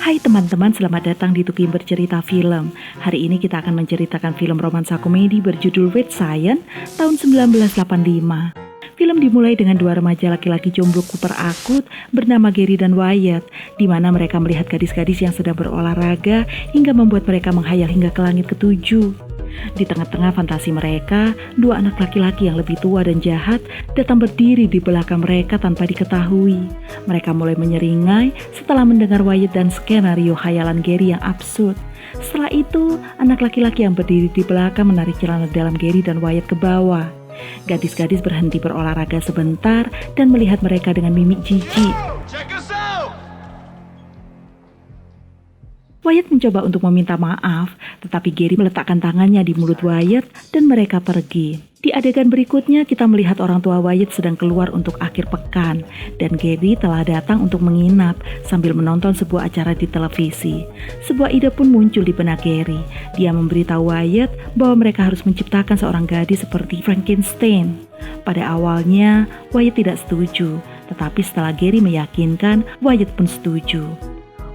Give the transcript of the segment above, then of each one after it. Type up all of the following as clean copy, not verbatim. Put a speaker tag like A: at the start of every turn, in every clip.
A: Hai teman-teman, selamat datang di Tukim Bercerita Film. Hari ini kita akan menceritakan film romansa komedi berjudul Weird Science tahun 1985. Film dimulai dengan dua remaja laki-laki jomblo Cooper akut bernama Gary dan Wyatt, di mana mereka melihat gadis-gadis yang sedang berolahraga hingga membuat mereka menghayal hingga ke langit ketujuh. Di tengah-tengah fantasi mereka, dua anak laki-laki yang lebih tua dan jahat datang berdiri di belakang mereka tanpa diketahui. Mereka mulai menyeringai setelah mendengar Wyatt dan skenario khayalan Gary yang absurd. Setelah itu, anak laki-laki yang berdiri di belakang menarik celana dalam Gary dan Wyatt ke bawah. Gadis-gadis berhenti berolahraga sebentar dan melihat mereka dengan mimik jijik. Wyatt mencoba untuk meminta maaf, tetapi Gary meletakkan tangannya di mulut Wyatt dan mereka pergi. Di adegan berikutnya kita melihat orang tua Wyatt sedang keluar untuk akhir pekan dan Gary telah datang untuk menginap sambil menonton sebuah acara di televisi. Sebuah ide pun muncul di benak Gary. Dia memberitahu Wyatt bahwa mereka harus menciptakan seorang gadis seperti Frankenstein. Pada awalnya Wyatt tidak setuju, tetapi setelah Gary meyakinkan, Wyatt pun setuju.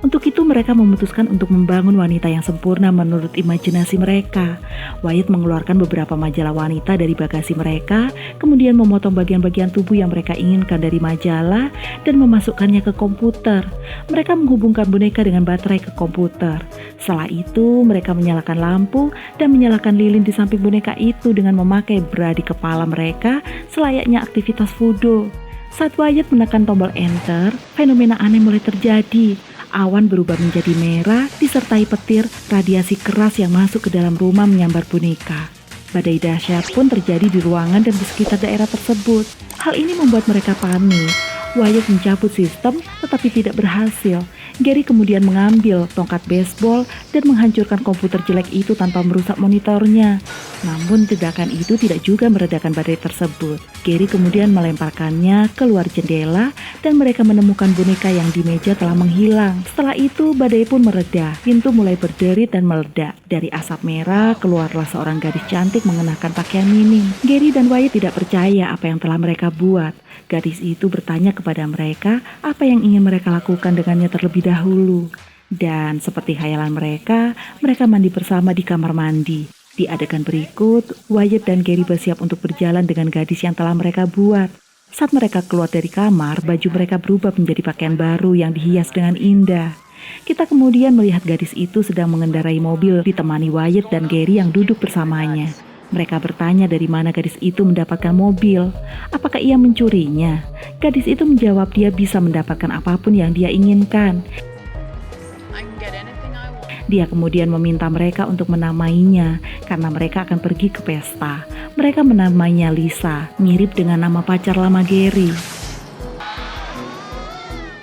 A: Untuk itu mereka memutuskan untuk membangun wanita yang sempurna menurut imajinasi mereka. Wyatt mengeluarkan beberapa majalah wanita dari bagasi mereka, kemudian memotong bagian-bagian tubuh yang mereka inginkan dari majalah dan memasukkannya ke komputer. Mereka menghubungkan boneka dengan baterai ke komputer. Setelah itu mereka menyalakan lampu dan menyalakan lilin di samping boneka itu dengan memakai bra di kepala mereka selayaknya aktivitas voodoo. Saat Wyatt menekan tombol enter, fenomena aneh mulai terjadi. Awan berubah menjadi merah, disertai petir radiasi keras yang masuk ke dalam rumah menyambar boneka. Badai dahsyat pun terjadi di ruangan dan di sekitar daerah tersebut. Hal ini membuat mereka panik. Wyatt mencabut sistem tetapi tidak berhasil. Gary kemudian mengambil tongkat baseball dan menghancurkan komputer jelek itu tanpa merusak monitornya. Namun tindakan itu tidak juga meredakan badai tersebut. Gary kemudian melemparkannya keluar jendela dan mereka menemukan boneka yang di meja telah menghilang. Setelah itu badai pun mereda, pintu mulai berderit dan meledak. Dari asap merah keluarlah seorang gadis cantik mengenakan pakaian minim. Gary dan Wyatt tidak percaya apa yang telah mereka buat. Gadis itu bertanya kepada mereka apa yang ingin mereka lakukan dengannya terlebih dahulu. Dan seperti khayalan mereka mandi bersama di kamar mandi. Di adegan berikut, Wyatt dan Gary bersiap untuk berjalan dengan gadis yang telah mereka buat. Saat mereka keluar dari kamar, baju mereka berubah menjadi pakaian baru yang dihias dengan indah. Kita kemudian melihat gadis itu sedang mengendarai mobil ditemani Wyatt dan Gary yang duduk bersamanya. Mereka bertanya dari mana gadis itu mendapatkan mobil. Apakah ia mencurinya? Gadis itu menjawab dia bisa mendapatkan apapun yang dia inginkan. Dia kemudian meminta mereka untuk menamainya karena mereka akan pergi ke pesta. Mereka menamainya Lisa, mirip dengan nama pacar lama Gary.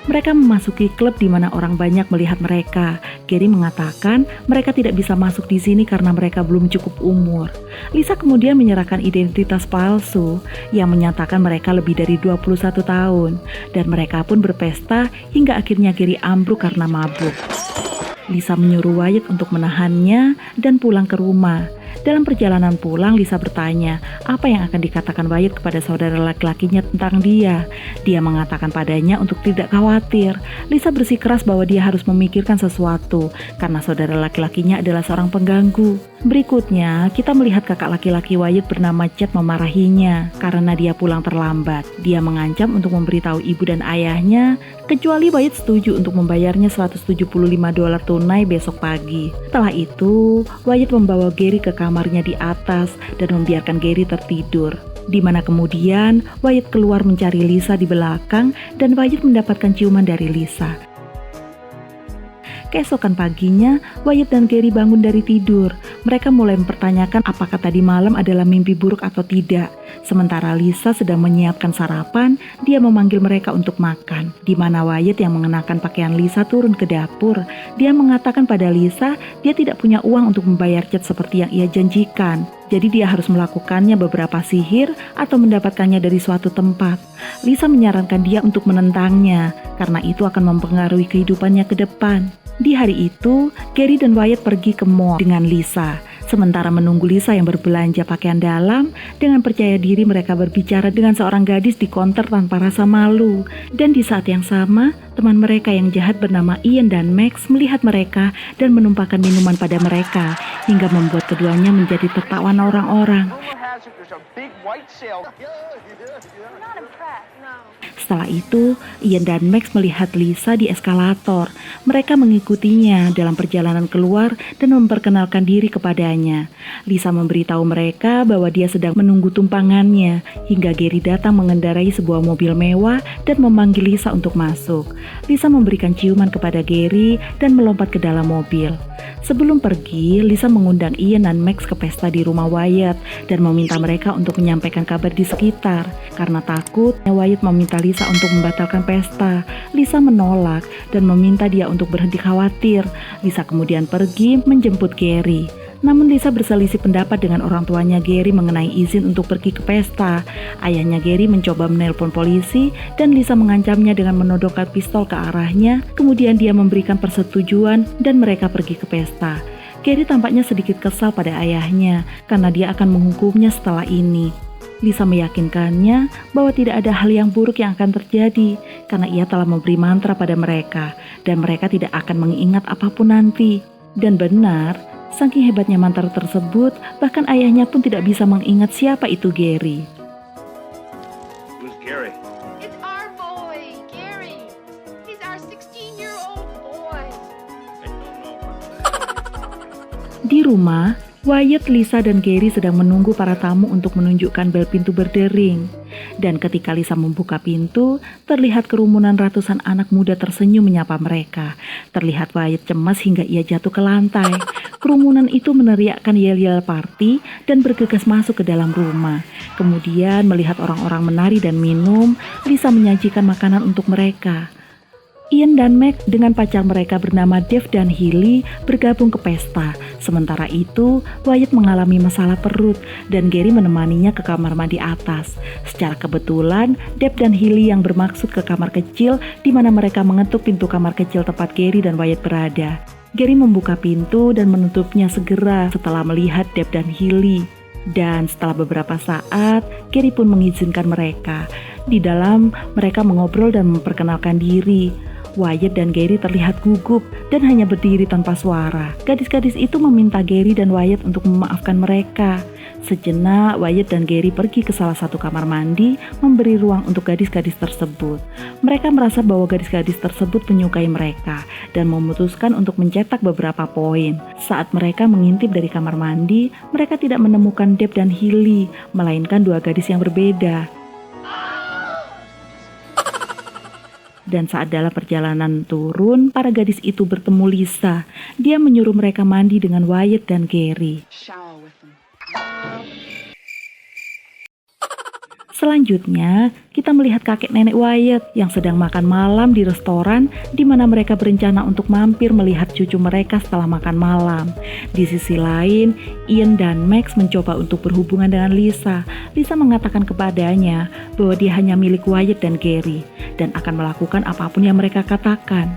A: Mereka memasuki klub di mana orang banyak melihat mereka. Gary mengatakan mereka tidak bisa masuk di sini karena mereka belum cukup umur. Lisa kemudian menyerahkan identitas palsu yang menyatakan mereka lebih dari 21 tahun. Dan mereka pun berpesta hingga akhirnya Gary ambruk karena mabuk. Lisa menyuruh Wyatt untuk menahannya dan pulang ke rumah. Dalam perjalanan pulang, Lisa bertanya apa yang akan dikatakan Wyatt kepada saudara laki-lakinya tentang dia. Dia mengatakan padanya untuk tidak khawatir. Lisa bersikeras bahwa dia harus memikirkan sesuatu karena saudara laki-lakinya adalah seorang pengganggu. Berikutnya, kita melihat kakak laki-laki Wyatt bernama Chad memarahinya karena dia pulang terlambat. Dia mengancam untuk memberitahu ibu dan ayahnya kecuali Wyatt setuju untuk membayarnya $175 tunai besok pagi. Setelah itu, Wyatt membawa Gary ke kamarnya di atas dan membiarkan Gary tertidur. Di mana kemudian Wyatt keluar mencari Lisa di belakang dan Wyatt mendapatkan ciuman dari Lisa. Keesokan paginya, Wyatt dan Gary bangun dari tidur. Mereka mulai mempertanyakan apakah tadi malam adalah mimpi buruk atau tidak. Sementara Lisa sedang menyiapkan sarapan, dia memanggil mereka untuk makan. Di mana Wyatt yang mengenakan pakaian Lisa turun ke dapur. Dia mengatakan pada Lisa, dia tidak punya uang untuk membayar Chad seperti yang ia janjikan. Jadi dia harus melakukannya beberapa sihir atau mendapatkannya dari suatu tempat. Lisa menyarankan dia untuk menentangnya, karena itu akan mempengaruhi kehidupannya ke depan. Di hari itu, Gary dan Wyatt pergi ke mall dengan Lisa. Sementara menunggu Lisa yang berbelanja pakaian dalam, dengan percaya diri mereka berbicara dengan seorang gadis di konter tanpa rasa malu. Dan di saat yang sama, teman mereka yang jahat bernama Ian dan Max melihat mereka dan menumpahkan minuman pada mereka, hingga membuat keduanya menjadi tertawan orang-orang. Setelah itu, Ian dan Max melihat Lisa di eskalator. Mereka mengikutinya dalam perjalanan keluar dan memperkenalkan diri kepadanya. Lisa memberitahu mereka bahwa dia sedang menunggu tumpangannya, hingga Gary datang mengendarai sebuah mobil mewah dan memanggil Lisa untuk masuk. Lisa memberikan ciuman kepada Gary dan melompat ke dalam mobil. Sebelum pergi, Lisa mengundang Ian dan Max ke pesta di rumah Wyatt dan meminta mereka untuk menyampaikan kabar di sekitar. Karena takut, Wyatt meminta Lisa untuk membatalkan pesta. Lisa menolak dan meminta dia untuk berhenti khawatir. Lisa kemudian pergi menjemput Gary. Namun Lisa berselisih pendapat dengan orang tuanya Gary mengenai izin untuk pergi ke pesta. Ayahnya Gary mencoba menelpon polisi dan Lisa mengancamnya dengan menodongkan pistol ke arahnya. Kemudian dia memberikan persetujuan dan mereka pergi ke pesta. Gary tampaknya sedikit kesal pada ayahnya karena dia akan menghukumnya setelah ini. Lisa meyakinkannya bahwa tidak ada hal yang buruk yang akan terjadi karena ia telah memberi mantra pada mereka dan mereka tidak akan mengingat apapun nanti. Dan benar, saking hebatnya mantra tersebut, bahkan ayahnya pun tidak bisa mengingat siapa itu Gary.
B: Who's Gary?
C: It's our boy, Gary. He's our 16-year-old boy.
B: I don't know.
A: Di rumah, Wyatt, Lisa, dan Gary sedang menunggu para tamu untuk menunjukkan bel pintu berdering. Dan ketika Lisa membuka pintu, terlihat kerumunan ratusan anak muda tersenyum menyapa mereka. Terlihat Wyatt cemas hingga ia jatuh ke lantai. Kerumunan itu meneriakkan yel-yel party dan bergegas masuk ke dalam rumah. Kemudian melihat orang-orang menari dan minum, Lisa menyajikan makanan untuk mereka. Ian dan Max dengan pacar mereka bernama Dave dan Hilly bergabung ke pesta. Sementara itu, Wyatt mengalami masalah perut dan Gary menemaninya ke kamar mandi atas. Secara kebetulan, Dave dan Hilly yang bermaksud ke kamar kecil di mana mereka mengetuk pintu kamar kecil tempat Gary dan Wyatt berada. Gary membuka pintu dan menutupnya segera setelah melihat Dave dan Hilly. Dan setelah beberapa saat, Gary pun mengizinkan mereka. Di dalam, mereka mengobrol dan memperkenalkan diri. Wyatt dan Gary terlihat gugup dan hanya berdiri tanpa suara. Gadis-gadis itu meminta Gary dan Wyatt untuk memaafkan mereka. Sejenak, Wyatt dan Gary pergi ke salah satu kamar mandi, memberi ruang untuk gadis-gadis tersebut. Mereka merasa bahwa gadis-gadis tersebut menyukai mereka dan memutuskan untuk mencetak beberapa poin. Saat mereka mengintip dari kamar mandi, mereka tidak menemukan Dave dan Hilly, melainkan dua gadis yang berbeda. Dan saat dalam perjalanan turun, para gadis itu bertemu Lisa. Dia menyuruh mereka mandi dengan Wyatt dan Gary. Selanjutnya, kita melihat kakek nenek Wyatt yang sedang makan malam di restoran di mana mereka berencana untuk mampir melihat cucu mereka setelah makan malam. Di sisi lain, Ian dan Max mencoba untuk berhubungan dengan Lisa. Lisa mengatakan kepadanya bahwa dia hanya milik Wyatt dan Gary dan akan melakukan apapun yang mereka katakan.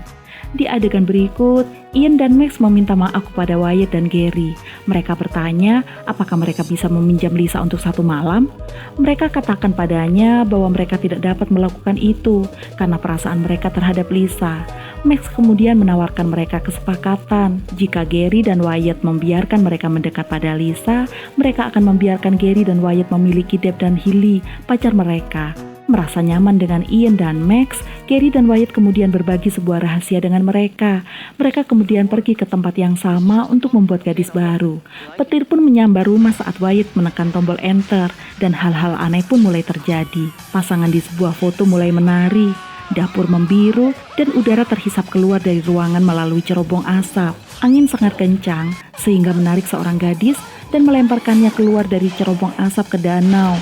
A: Di adegan berikut, Ian dan Max meminta maaf kepada Wyatt dan Gary. Mereka bertanya apakah mereka bisa meminjam Lisa untuk satu malam. Mereka katakan padanya bahwa mereka tidak dapat melakukan itu karena perasaan mereka terhadap Lisa. Max kemudian menawarkan mereka kesepakatan. Jika Gary dan Wyatt membiarkan mereka mendekat pada Lisa, mereka akan membiarkan Gary dan Wyatt memiliki Dave dan Hilly, pacar mereka. Merasa nyaman dengan Ian dan Max, Gary dan Wyatt kemudian berbagi sebuah rahasia dengan mereka. Mereka kemudian pergi ke tempat yang sama untuk membuat gadis baru. Petir pun menyambar rumah saat Wyatt menekan tombol enter, dan hal-hal aneh pun mulai terjadi. Pasangan di sebuah foto mulai menari, dapur membiru, dan udara terhisap keluar dari ruangan melalui cerobong asap. Angin sangat kencang, sehingga menarik seorang gadis dan melemparkannya keluar dari cerobong asap ke danau.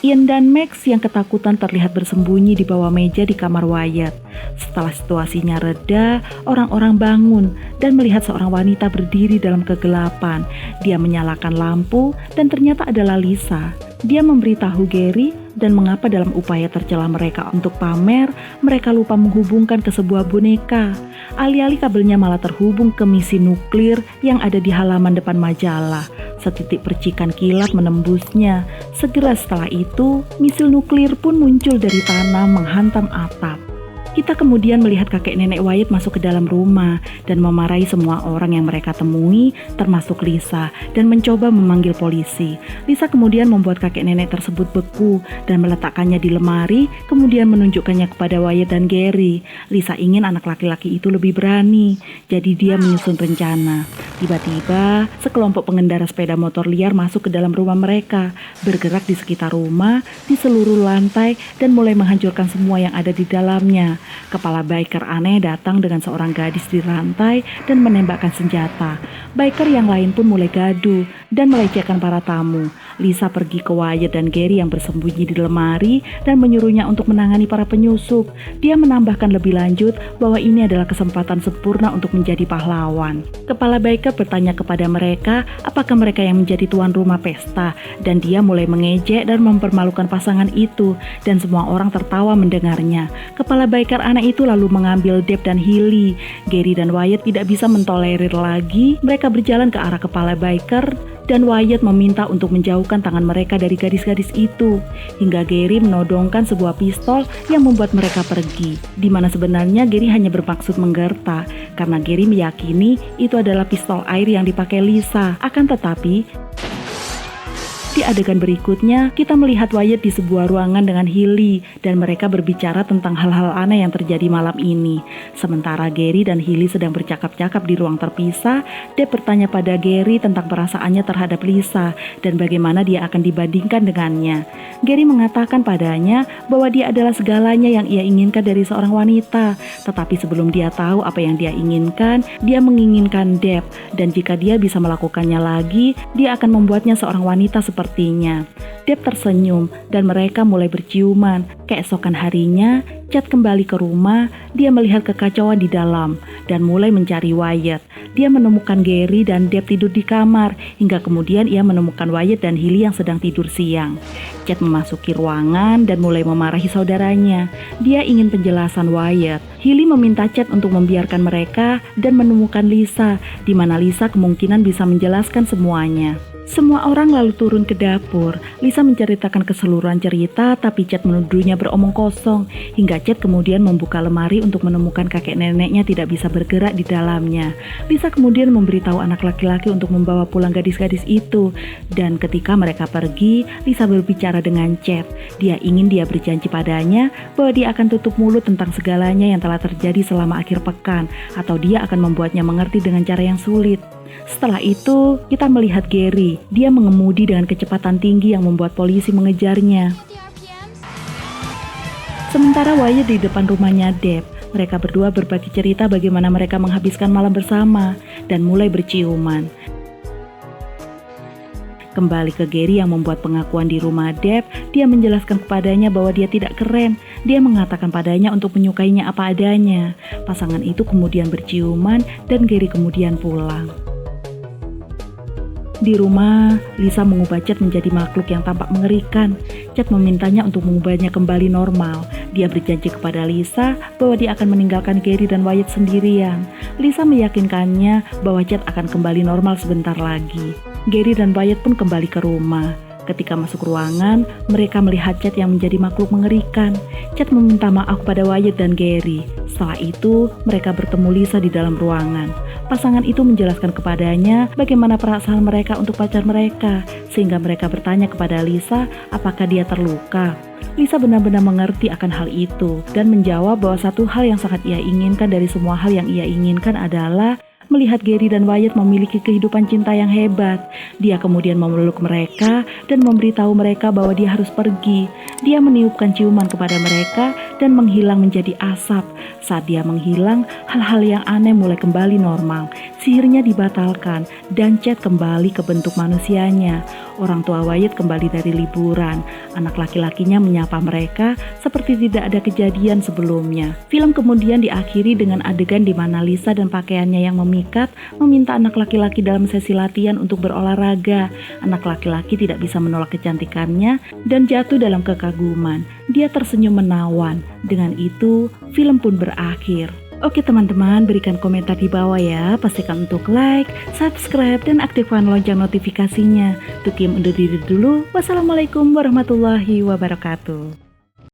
A: Ian dan Max yang ketakutan terlihat bersembunyi di bawah meja di kamar Wyatt. Setelah situasinya reda, orang-orang bangun dan melihat seorang wanita berdiri dalam kegelapan. Dia menyalakan lampu dan ternyata adalah Lisa. Dia memberitahu Gary Dan mengapa dalam upaya tercela mereka untuk pamer, mereka lupa menghubungkan ke sebuah boneka. Alih-alih kabelnya malah terhubung ke misi nuklir yang ada di halaman depan majalah. Setitik percikan kilat menembusnya. Segera setelah itu, misil nuklir pun muncul dari tanah menghantam atap. Kita kemudian melihat kakek nenek Wyatt masuk ke dalam rumah dan memarahi semua orang yang mereka temui, termasuk Lisa, dan mencoba memanggil polisi. Lisa kemudian membuat kakek nenek tersebut beku dan meletakkannya di lemari, kemudian menunjukkannya kepada Wyatt dan Gary. Lisa ingin anak laki-laki itu lebih berani, jadi dia menyusun rencana. Tiba-tiba, sekelompok pengendara sepeda motor liar masuk ke dalam rumah mereka, bergerak di sekitar rumah, di seluruh lantai, dan mulai menghancurkan semua yang ada di dalamnya. Kepala biker aneh datang dengan seorang gadis di rantai dan menembakkan senjata. Biker yang lain pun mulai gaduh dan melecehkan para tamu. Lisa pergi ke Wyatt dan Gary yang bersembunyi di lemari dan menyuruhnya untuk menangani para penyusup. Dia menambahkan lebih lanjut bahwa ini adalah kesempatan sempurna untuk menjadi pahlawan. Kepala biker bertanya kepada mereka apakah mereka yang menjadi tuan rumah pesta, dan dia mulai mengejek dan mempermalukan pasangan itu, dan semua orang tertawa mendengarnya. Kepala biker aneh itu lalu mengambil Deb dan Hilly. Gary dan Wyatt tidak bisa mentolerir lagi. Mereka berjalan ke arah kepala biker dan Wyatt meminta untuk menjauhkan tangan mereka dari gadis-gadis itu, hingga Gary menodongkan sebuah pistol yang membuat mereka pergi, di mana sebenarnya Gary hanya bermaksud menggerta, karena Gary meyakini itu adalah pistol air yang dipakai Lisa. Akan tetapi, di adegan berikutnya, kita melihat Wyatt di sebuah ruangan dengan Hilly dan mereka berbicara tentang hal-hal aneh yang terjadi malam ini. Sementara Gary dan Hilly sedang bercakap-cakap di ruang terpisah, Deb bertanya pada Gary tentang perasaannya terhadap Lisa dan bagaimana dia akan dibandingkan dengannya. Gary mengatakan padanya bahwa dia adalah segalanya yang ia inginkan dari seorang wanita, tetapi sebelum dia tahu apa yang dia inginkan, dia menginginkan Deb, dan jika dia bisa melakukannya lagi, dia akan membuatnya seorang wanita sepertinya. Deb tersenyum dan mereka mulai berciuman. Keesokan harinya, Chad kembali ke rumah. Dia melihat kekacauan di dalam dan mulai mencari Wyatt. Dia menemukan Gary dan Deb tidur di kamar, hingga kemudian ia menemukan Wyatt dan Hilly yang sedang tidur siang. Chad memasuki ruangan dan mulai memarahi saudaranya. Dia ingin penjelasan Wyatt. Hilly meminta Chad untuk membiarkan mereka dan menemukan Lisa, di mana Lisa kemungkinan bisa menjelaskan semuanya. Semua orang lalu turun ke dapur. Lisa menceritakan keseluruhan cerita, tapi Chad menuduhnya beromong kosong, hingga Chad kemudian membuka lemari untuk menemukan kakek neneknya tidak bisa bergerak di dalamnya. Lisa kemudian memberitahu anak laki-laki untuk membawa pulang gadis-gadis itu, dan ketika mereka pergi, Lisa berbicara dengan Chad. Dia berjanji padanya bahwa dia akan tutup mulut tentang segalanya yang telah terjadi selama akhir pekan, atau dia akan membuatnya mengerti dengan cara yang sulit. Setelah itu, kita melihat Gary. Dia mengemudi dengan kecepatan tinggi yang membuat polisi mengejarnya. Sementara Wyatt di depan rumahnya Deb, mereka berdua berbagi cerita bagaimana mereka menghabiskan malam bersama dan mulai berciuman. Kembali ke Gary yang membuat pengakuan di rumah Deb, dia menjelaskan kepadanya bahwa dia tidak keren. Dia mengatakan padanya untuk menyukainya apa adanya. Pasangan itu kemudian berciuman dan Gary kemudian pulang. Di rumah, Lisa mengubah Chad menjadi makhluk yang tampak mengerikan. Chad memintanya untuk mengubahnya kembali normal. Dia berjanji kepada Lisa bahwa dia akan meninggalkan Gary dan Wyatt sendirian. Lisa meyakinkannya bahwa Chad akan kembali normal sebentar lagi. Gary dan Wyatt pun kembali ke rumah. Ketika masuk ruangan, mereka melihat Chad yang menjadi makhluk mengerikan. Chad meminta maaf pada Wyatt dan Gary. Setelah itu, mereka bertemu Lisa di dalam ruangan. Pasangan itu menjelaskan kepadanya bagaimana perasaan mereka untuk pacar mereka, sehingga mereka bertanya kepada Lisa apakah dia terluka. Lisa benar-benar mengerti akan hal itu dan menjawab bahwa satu hal yang sangat ia inginkan dari semua hal yang ia inginkan adalah melihat Gary dan Wyatt memiliki kehidupan cinta yang hebat. Dia kemudian memeluk mereka dan memberitahu mereka bahwa dia harus pergi. Dia meniupkan ciuman kepada mereka dan menghilang menjadi asap. Saat dia menghilang, hal-hal yang aneh mulai kembali normal. Sihirnya dibatalkan dan Chad kembali ke bentuk manusianya. Orang tua Wyatt kembali dari liburan. Anak laki-lakinya menyapa mereka seperti tidak ada kejadian sebelumnya. Film kemudian diakhiri dengan adegan di mana Lisa dan pakaiannya yang memikat meminta anak laki-laki dalam sesi latihan untuk berolahraga. Anak laki-laki tidak bisa menolak kecantikannya dan jatuh dalam kekaguman. Dia tersenyum menawan. Dengan itu, film pun berakhir. Oke teman-teman, berikan komentar di bawah ya. Pastikan untuk like, subscribe, dan aktifkan lonceng notifikasinya. Tukim undur diri dulu. Wassalamualaikum warahmatullahi wabarakatuh.